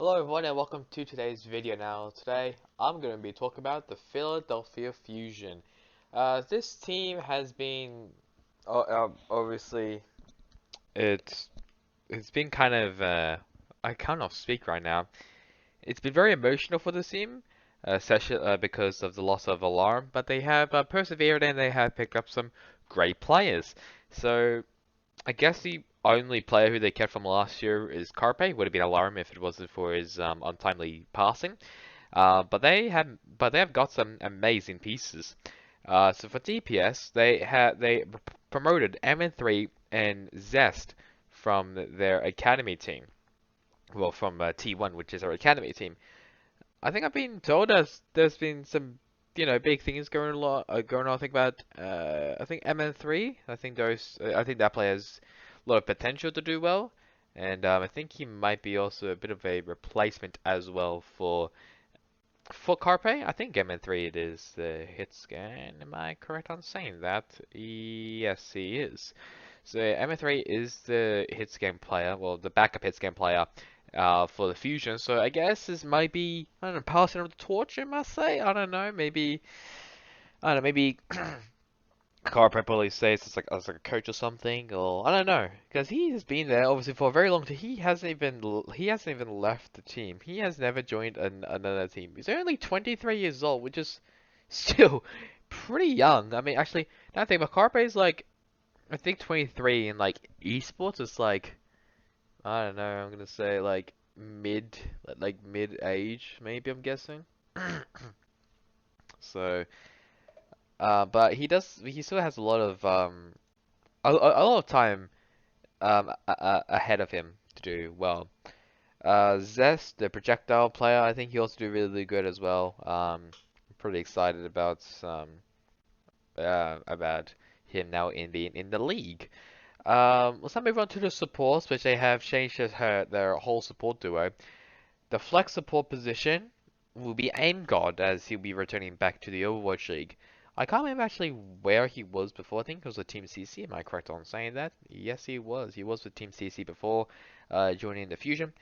Hello everyone and welcome to today's video. Now today I'm going to be talking about the Philadelphia Fusion. This team has been obviously it's it's been kind of I cannot speak right now. It's been very emotional for the team, especially because of the loss of Alarm, but they have persevered and they have picked up some great players. So I guess the only player who they kept from last year is Carpe. Would have been Alarm if it wasn't for his untimely passing. But they have got some amazing pieces. So for DPS, they promoted MN3 and Zest from their academy team. Well, from T1, which is our academy team. I think I've been told there's been some big things going on. I think about I think MN3. I think that player has a lot of potential to do well, and I think he might be also a bit of a replacement as well for Carpe. I think MN3 it is the hit scan. Am I correct on saying that? Yes, he is. So MN3 is the hit scan player, well, the backup hit scan player for the Fusion. So I guess this might be, I don't know, passing of the torch, I must say. I don't know, I don't know, maybe Carpe probably says it's like as like a coach or something, or I don't know, because he has been there obviously for a very long time. He hasn't even left the team. He has never joined another team. He's only 23 years old, which is still pretty young. I mean, actually, now I think about Carpe is like I think 23 in like esports is like I don't know. I'm gonna say like mid age maybe. I'm guessing. So, but he still has a lot of a lot of time ahead of him to do well. Zest, the projectile player, I think he also do really good as well. I'm pretty excited about him now in being in the league. Let's now move on to the supports, which they have changed their whole support duo. The flex support position will be Aim God, as he'll be returning back to the Overwatch League. I can't remember actually where he was before. I think it was with Team CC. Am I correct on saying that? Yes, he was. He was with Team CC before joining the Fusion.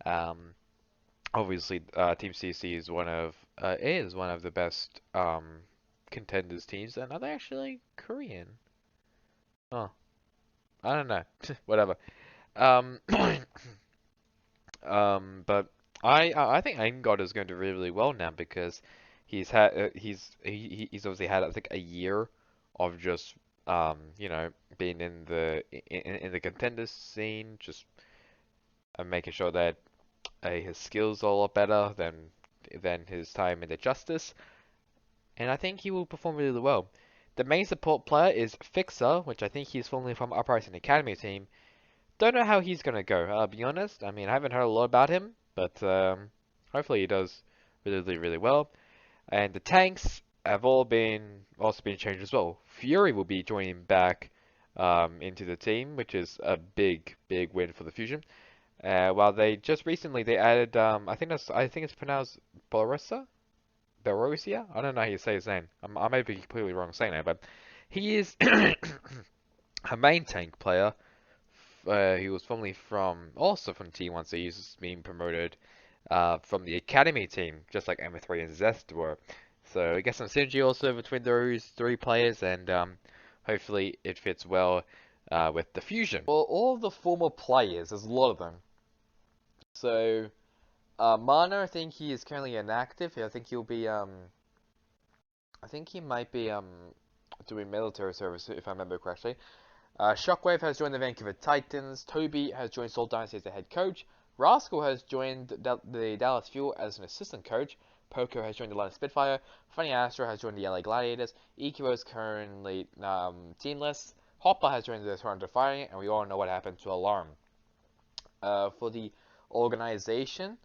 Um, obviously, Team CC is one of the best contenders teams, and are they actually Korean? Oh, I don't know. Whatever. Um, but I think Angod is going to do really, really well now because he's obviously had I think a year of just being in the contenders scene, just making sure that his skills are a lot better than his time in the Justice, and I think he will perform really well. The main support player is Fixer, which I think he's formerly from Uprising Academy team. Don't know how he's gonna go. I'll be honest. I mean, I haven't heard a lot about him, but hopefully he does really, really well. And the tanks have also been changed as well. Fury will be joining back into the team, which is a big, big win for the Fusion. While they just recently they added, I think it's pronounced Borussia. I don't know how you say his name. I may be completely wrong saying it, but he is a main tank player. He was formerly also from T1, so he's being promoted from the academy team, just like Emma3 and Zest were. So I guess some synergy also between those three players, and hopefully it fits well with the fusion. Well, all of the former players, there's a lot of them. So Mana, I think he is currently inactive. I think he might be doing military service if I remember correctly. Shockwave has joined the Vancouver Titans. Toby has joined Seoul Dynasty as the head coach. Rascal has joined the Dallas Fuel as an assistant coach. Poco has joined the London Spitfire. Funny Astro has joined the LA Gladiators. Ikibo is currently teamless. Hopper has joined the Toronto Fire, and we all know what happened to Alarm. For the organization,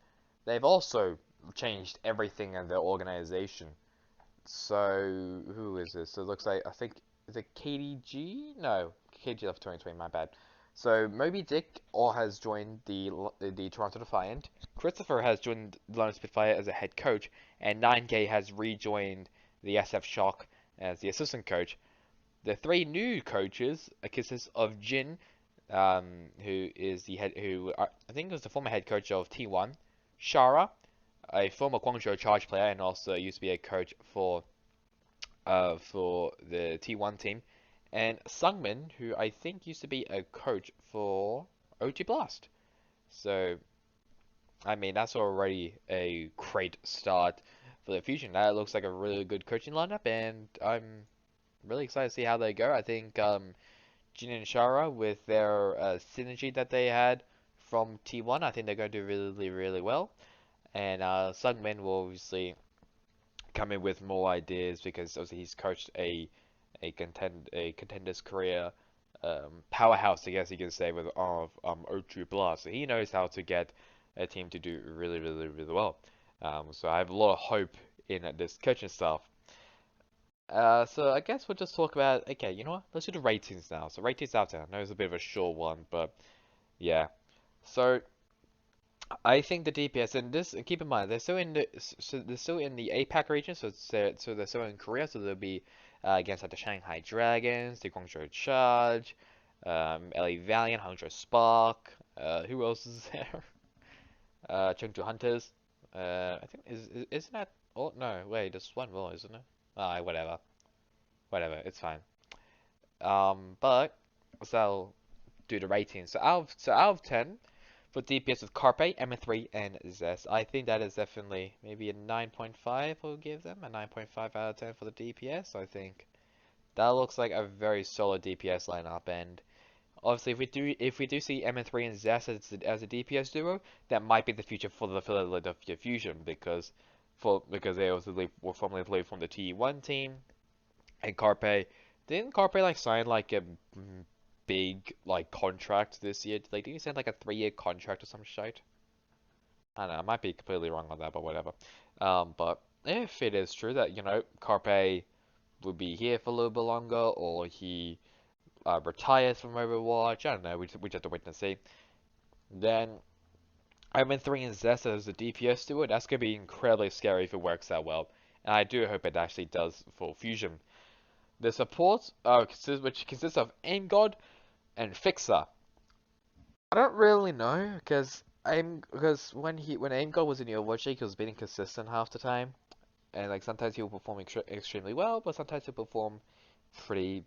they've also changed everything in their organization. So, who is this? So it looks like, I think, is it KDG? No, KDG left 2020, my bad. So, Moby Dick all has joined the Toronto Defiant. Christopher has joined London Spitfire as a head coach, and 9K has rejoined the SF Shock as the assistant coach. The three new coaches consist of Jin, who is the head, I think was the former head coach of T1, Shara, a former Guangzhou Charge player and also used to be a coach for the T1 team, and Sungmin, who I think used to be a coach for OG Blast. So, I mean, that's already a great start for the Fusion. That looks like a really good coaching lineup, and I'm really excited to see how they go. I think Jin and Shara, with their synergy that they had from T1, I think they're going to do really, really well. And Sungmin will obviously come in with more ideas because obviously he's coached a contender's career powerhouse, I guess you can say, with O2 Blast. So he knows how to get a team to do really, really, really well. So I have a lot of hope in this coaching staff. So I guess we'll just talk about, okay, you know what? Let's do the ratings now. So ratings out there. I know it's a bit of a short one, but yeah. So I think the DPS and this, and keep in mind, they're still in the APAC region, so they're still in Korea, so they'll be against like the Shanghai Dragons, the Guangzhou Charge, LA Valiant, Hangzhou Spark. Who else is there? Chengdu Hunters. I think isn't that? Oh no, wait, there's one more, isn't it? Ah, whatever, it's fine. But so I'll do the ratings. So out of 10. For DPS with Carpe, M3, and Zest. I think that is definitely maybe a 9.5 we'll give them. A 9.5 out of 10 for the DPS. I think that looks like a very solid DPS lineup. And obviously, if we do see M3 and Zest as a DPS duo, that might be the future for the Philadelphia Fusion because they also were formerly played from the T1 team. And Carpe, didn't Carpe like sign like a big like contract this year? Like, did he sign like a 3-year contract or some shit? I don't know. I might be completely wrong on that, but whatever. But if it is true that Carpe will be here for a little bit longer, or he retires from Overwatch, I don't know. We just have to wait and see. Then I'm in 3 and Zest as a DPS duo. That's gonna be incredibly scary if it works out well, and I do hope it actually does for Fusion. The support, which consists of Aim God and Fixer. I don't really know because when Aim God was in the Overwatch League, he was being inconsistent half the time, and like sometimes he'll perform extremely well, but sometimes he'll perform pretty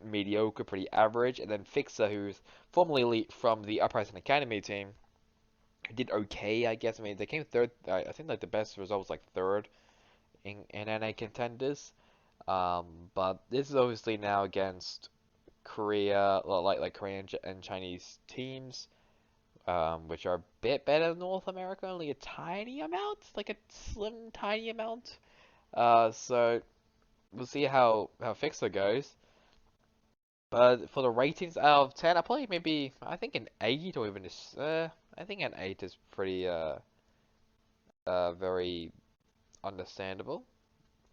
mediocre, pretty average. And then Fixer, who's formerly elite from the Uprising Academy team, did okay, I guess. I mean, they came third. I think like the best result was like third in NA contenders. But this is obviously now against Korea, well, like Korean and Chinese teams, which are a bit better than North America, only a tiny amount, like a slim tiny amount. So we'll see how Fixer goes. But for the ratings out of 10, I probably maybe I think an 8 or even I think an 8 is pretty very understandable.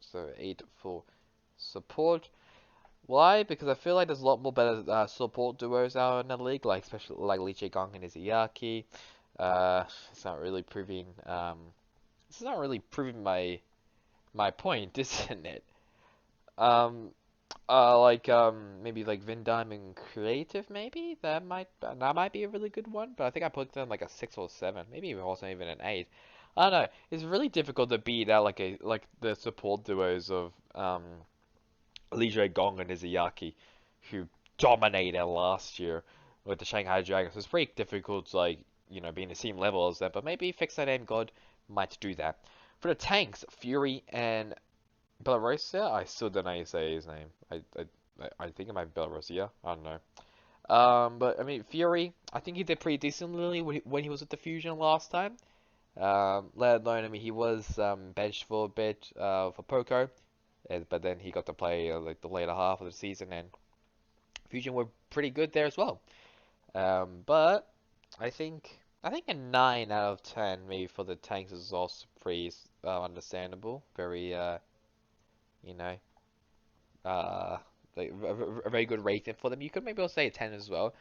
So 8 for support. Why? Because I feel like there's a lot more better support duos out in the league, like especially like Lee Jae-gong and Izayaki. It's not really proving it's not really proving my point, isn't it? Um, maybe like Vindime and Creative, maybe that might be a really good one. But I think I put them like a 6 or 7, maybe also even an 8. I don't know. It's really difficult to beat out like the support duos of Lee Jae-gong and Izayaki, who dominated last year with the Shanghai Dragons. It's pretty difficult to like be in the same level as that. But maybe Fix That Aim God might do that. For the tanks, Fury and Belarusia, I still don't know how you say his name. I think it might be Belarusia. I don't know. But I mean Fury, I think he did pretty decently when he was at the Fusion last time. Let alone, I mean, he was benched for a bit for Poco, but then he got to play like the later half of the season, and Fusion were pretty good there as well. But I think a 9 out of 10 maybe for the tanks is also pretty understandable. Very you know uh like a very good rating for them. You could maybe also say a 10 as well.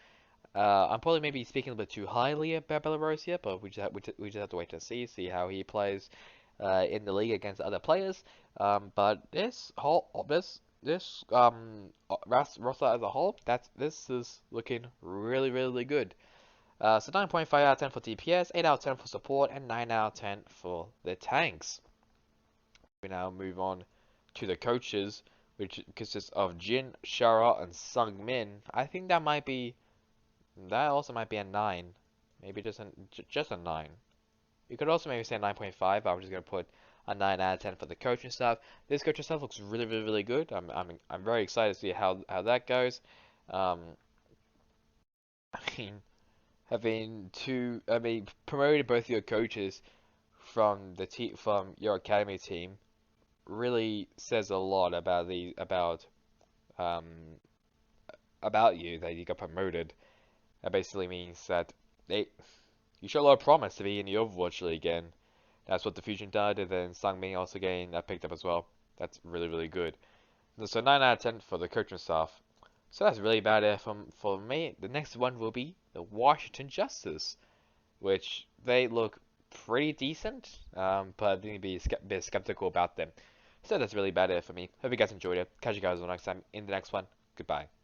I'm probably maybe speaking a bit too highly about Belarusia, but we just have to wait to see how he plays in the league against other players. But this roster as a whole, this is looking really really good. So 9.5 out of 10 for DPS, 8 out of 10 for support, and 9 out of 10 for the tanks. We now move on to the coaches, which consists of Jin, Shara, and Sung Min. I think that also might be a 9. Maybe just a 9. You could also maybe say 9.5, but I'm just gonna put a 9 out of 10 for the coaching stuff. This coaching stuff looks really good. I'm very excited to see how that goes. Um, I mean, promoted both your coaches from from your academy team really says a lot um about you that you got promoted. That basically means that they you show a lot of promise to be in the Overwatch League again. That's what the Fusion did, and then Sangmin also getting that picked up as well. That's really good. So 9 out of 10 for the coaching staff. So that's really about it for me. The next one will be the Washington Justice, which they look pretty decent, but I need to be a bit skeptical about them. So that's really about it for me. Hope you guys enjoyed it. Catch you guys next time in the next one. Goodbye.